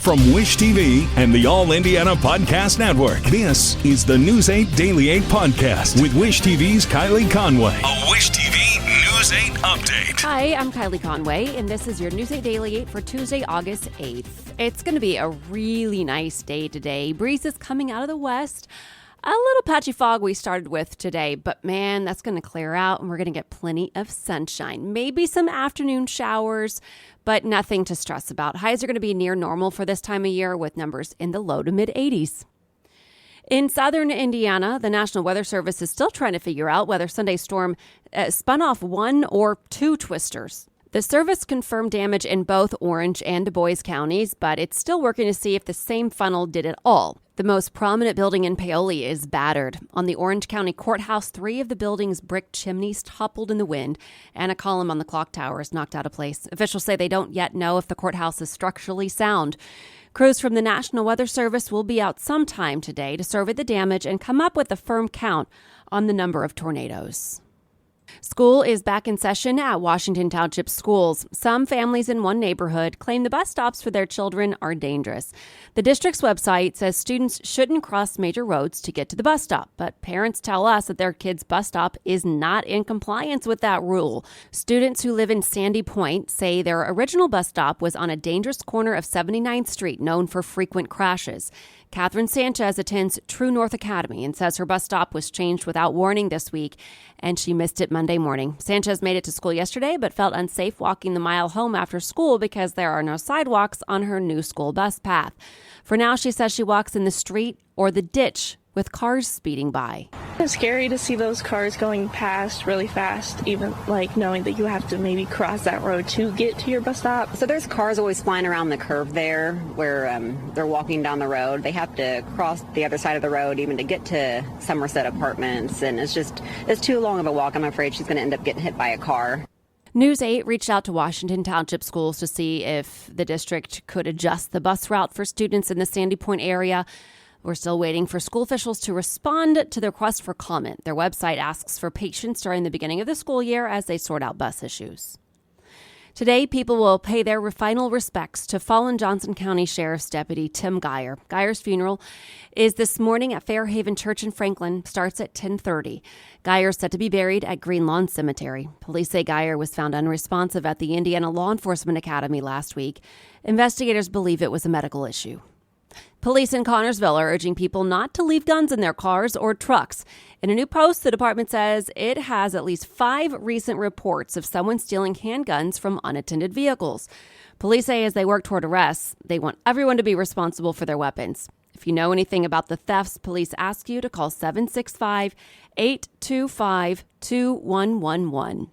From Wish TV and the All Indiana Podcast Network, this is the News 8 Daily 8 Podcast with Wish TV's Kylie Conway. A Wish TV News 8 update. Hi, I'm Kylie Conway, and this is your News 8 Daily 8 for Tuesday, August 8th. It's going to be a really nice day today. Breeze is coming out of the west. A little patchy fog we started with today, but man, that's going to clear out and we're going to get plenty of sunshine. Maybe some afternoon showers, but nothing to stress about. Highs are going to be near normal for this time of year with numbers in the low to mid 80s. In southern Indiana, the National Weather Service is still trying to figure out whether Sunday's storm spun off one or two twisters. The service confirmed damage in both Orange and Du Bois counties, but it's still working to see if the same funnel did it all. The most prominent building in Paoli is battered. On the Orange County Courthouse, 3 of the building's brick chimneys toppled in the wind, and a column on the clock tower is knocked out of place. Officials say they don't yet know if the courthouse is structurally sound. Crews from the National Weather Service will be out sometime today to survey the damage and come up with a firm count on the number of tornadoes. School is back in session at Washington Township schools. Some families in one neighborhood claim the bus stops for their children are dangerous. The district's website says students shouldn't cross major roads to get to the bus stop, but parents tell us that their kids' bus stop is not in compliance with that rule. Students who live in Sandy Point say their original bus stop was on a dangerous corner of 79th Street, known for frequent crashes. Catherine Sanchez attends True North Academy and says her bus stop was changed without warning this week, and she missed it Monday morning. Sanchez made it to school yesterday, but felt unsafe walking the mile home after school because there are no sidewalks on her new school bus path. For now, she says she walks in the street or the ditch with cars speeding by. It's scary to see those cars going past really fast, even like knowing that you have to maybe cross that road to get to your bus stop. So there's cars always flying around the curve there where they're walking down the road. They have to cross the other side of the road even to get to Somerset Apartments, and it's too long of a walk. I'm afraid she's going to end up getting hit by a car. News 8 reached out to Washington Township schools to see if the district could adjust the bus route for students in the Sandy Point area. We're still waiting for school officials to respond to the request for comment. Their website asks for patience during the beginning of the school year as they sort out bus issues. Today, people will pay their final respects to fallen Johnson County Sheriff's Deputy Tim Geyer. Geyer's funeral is this morning at Fairhaven Church in Franklin, starts at 10:30. Geyer is set to be buried at Green Lawn Cemetery. Police say Geyer was found unresponsive at the Indiana Law Enforcement Academy last week. Investigators believe it was a medical issue. Police in Connorsville are urging people not to leave guns in their cars or trucks. In a new post, the department says it has at least 5 recent reports of someone stealing handguns from unattended vehicles. Police say as they work toward arrests, they want everyone to be responsible for their weapons. If you know anything about the thefts, police ask you to call 765-825-2111.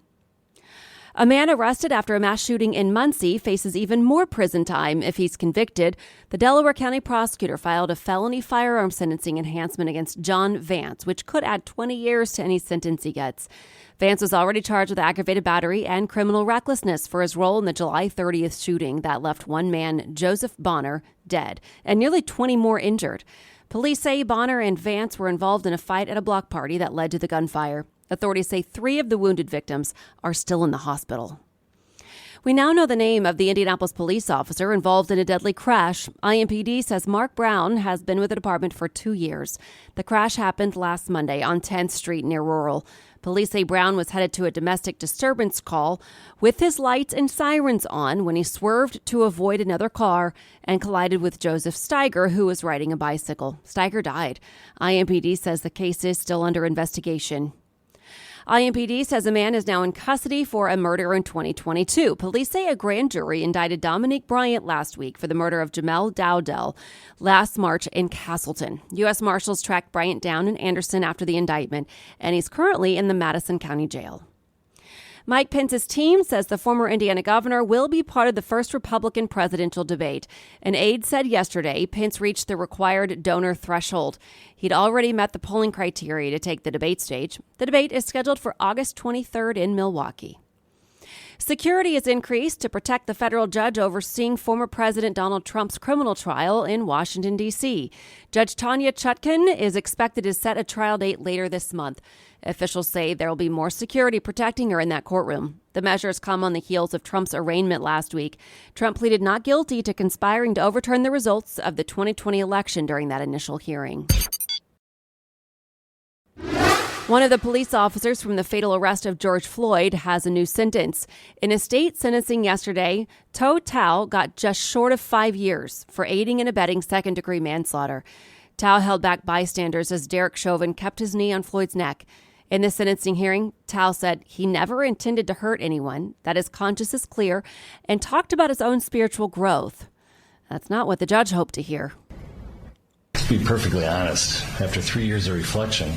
A man arrested after a mass shooting in Muncie faces even more prison time if he's convicted. The Delaware County prosecutor filed a felony firearm sentencing enhancement against John Vance, which could add 20 years to any sentence he gets. Vance was already charged with aggravated battery and criminal recklessness for his role in the July 30th shooting that left one man, Joseph Bonner, dead and nearly 20 more injured. Police say Bonner and Vance were involved in a fight at a block party that led to the gunfire. Authorities say 3 of the wounded victims are still in the hospital. We now know the name of the Indianapolis police officer involved in a deadly crash. IMPD says Mark Brown has been with the department for 2 years. The crash happened last Monday on 10th Street near Rural. Police say Brown was headed to a domestic disturbance call with his lights and sirens on when he swerved to avoid another car and collided with Joseph Steiger, who was riding a bicycle. Steiger died. IMPD says the case is still under investigation. IMPD says a man is now in custody for a murder in 2022. Police say a grand jury indicted Dominique Bryant last week for the murder of Jamel Dowdell last March in Castleton. U.S. Marshals tracked Bryant down in Anderson after the indictment, and he's currently in the Madison County Jail. Mike Pence's team says the former Indiana governor will be part of the first Republican presidential debate. An aide said yesterday Pence reached the required donor threshold. He'd already met the polling criteria to take the debate stage. The debate is scheduled for August 23rd in Milwaukee. Security is increased to protect the federal judge overseeing former President Donald Trump's criminal trial in Washington, D.C. Judge Tanya Chutkan is expected to set a trial date later this month. Officials say there will be more security protecting her in that courtroom. The measures come on the heels of Trump's arraignment last week. Trump pleaded not guilty to conspiring to overturn the results of the 2020 election during that initial hearing. One of the police officers from the fatal arrest of George Floyd has a new sentence. In a state sentencing yesterday, Toe Tao got just short of 5 years for aiding and abetting second-degree manslaughter. Tao held back bystanders as Derek Chauvin kept his knee on Floyd's neck. In the sentencing hearing, Tao said he never intended to hurt anyone, that his conscience is clear, and talked about his own spiritual growth. That's not what the judge hoped to hear. To be perfectly honest, after 3 years of reflection,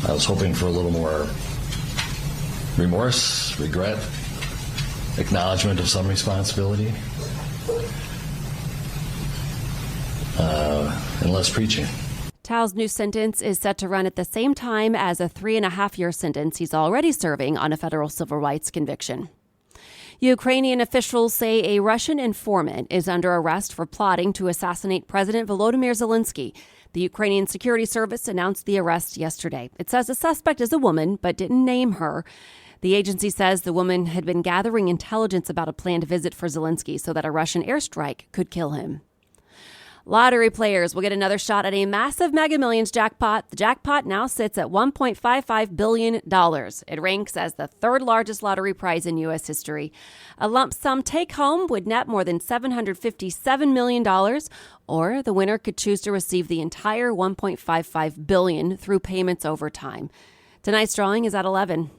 I was hoping for a little more remorse, regret, acknowledgement of some responsibility, and less preaching. Tao's new sentence is set to run at the same time as a 3.5-year sentence he's already serving on a federal civil rights conviction. Ukrainian officials say a Russian informant is under arrest for plotting to assassinate President Volodymyr Zelensky. The Ukrainian Security Service announced the arrest yesterday. It says the suspect is a woman, but didn't name her. The agency says the woman had been gathering intelligence about a planned visit for Zelensky so that a Russian airstrike could kill him. Lottery players will get another shot at a massive Mega Millions jackpot. The jackpot now sits at $1.55 billion. It ranks as the third largest lottery prize in U.S. history. A lump sum take-home would net more than $757 million, or the winner could choose to receive the entire $1.55 billion through payments over time. Tonight's drawing is at 11.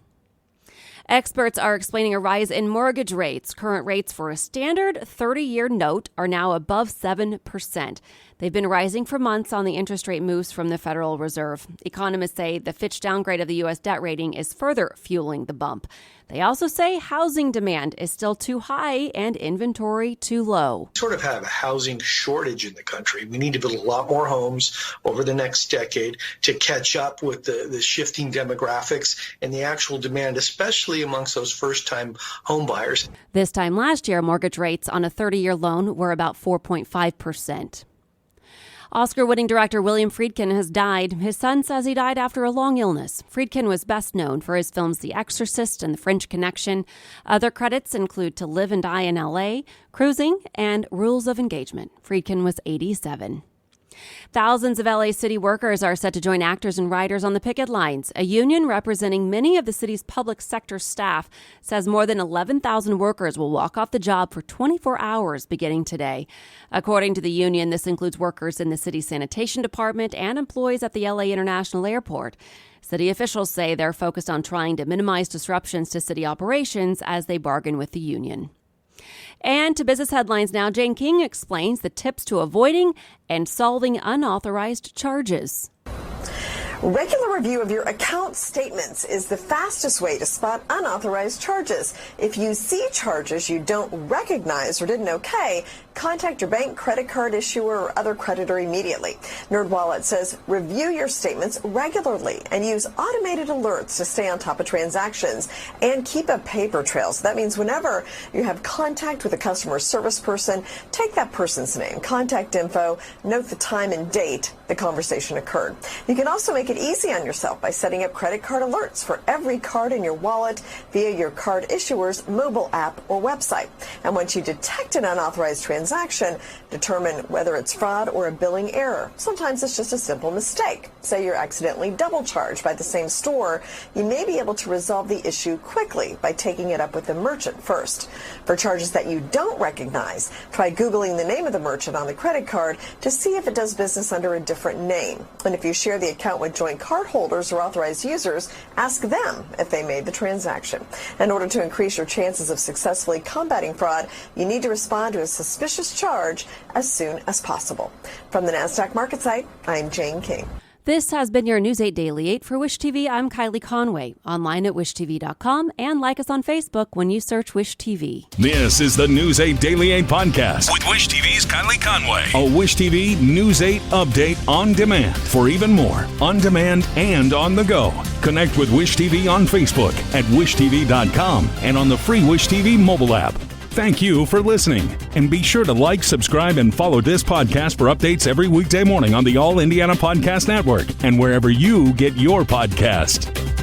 Experts are explaining a rise in mortgage rates. Current rates for a standard 30-year note are now above 7%. They've been rising for months on the interest rate moves from the Federal Reserve. Economists say the Fitch downgrade of the U.S. debt rating is further fueling the bump. They also say housing demand is still too high and inventory too low. We sort of have a housing shortage in the country. We need to build a lot more homes over the next decade to catch up with the shifting demographics and the actual demand, especially amongst those first-time home buyers. This time last year, mortgage rates on a 30-year loan were about 4.5%. Oscar-winning director William Friedkin has died. His son says he died after a long illness. Friedkin was best known for his films The Exorcist and The French Connection. Other credits include To Live and Die in L.A., Cruising, and Rules of Engagement. Friedkin was 87. Thousands of LA city workers are set to join actors and writers on the picket lines. A union representing many of the city's public sector staff says more than 11,000 workers will walk off the job for 24 hours beginning today. According to the union, this includes workers in the city's sanitation department and employees at the LA International Airport. City officials say they're focused on trying to minimize disruptions to city operations as they bargain with the union. And to business headlines now, Jane King explains the tips to avoiding and solving unauthorized charges. Regular review of your account statements is the fastest way to spot unauthorized charges. If you see charges you don't recognize or didn't okay, contact your bank, credit card issuer, or other creditor immediately. NerdWallet says review your statements regularly and use automated alerts to stay on top of transactions and keep a paper trail. So that means whenever you have contact with a customer service person, take that person's name, contact info, note the time and date the conversation occurred. You can also make it easy on yourself by setting up credit card alerts for every card in your wallet via your card issuer's mobile app or website. And once you detect an unauthorized transaction, determine whether it's fraud or a billing error. Sometimes it's just a simple mistake. Say you're accidentally double charged by the same store. You may be able to resolve the issue quickly by taking it up with the merchant first. For charges that you don't recognize, try Googling the name of the merchant on the credit card to see if it does business under a different name. And if you share the account with joint card holders or authorized users, ask them if they made the transaction. In order to increase your chances of successfully combating fraud, you need to respond to a suspicious charge as soon as possible. From the NASDAQ market site, I'm Jane King. This has been your News 8 Daily 8 for Wish TV. I'm Kylie Conway. Online at wishtv.com and like us on Facebook when you search Wish TV. This is the News 8 Daily 8 podcast with Wish TV's Kylie Conway. A Wish TV News 8 update on demand for even more on demand and on the go. Connect with Wish TV on Facebook at wishtv.com and on the free Wish TV mobile app. Thank you for listening, and be sure to like, subscribe, and follow this podcast for updates every weekday morning on the All Indiana Podcast Network and wherever you get your podcast.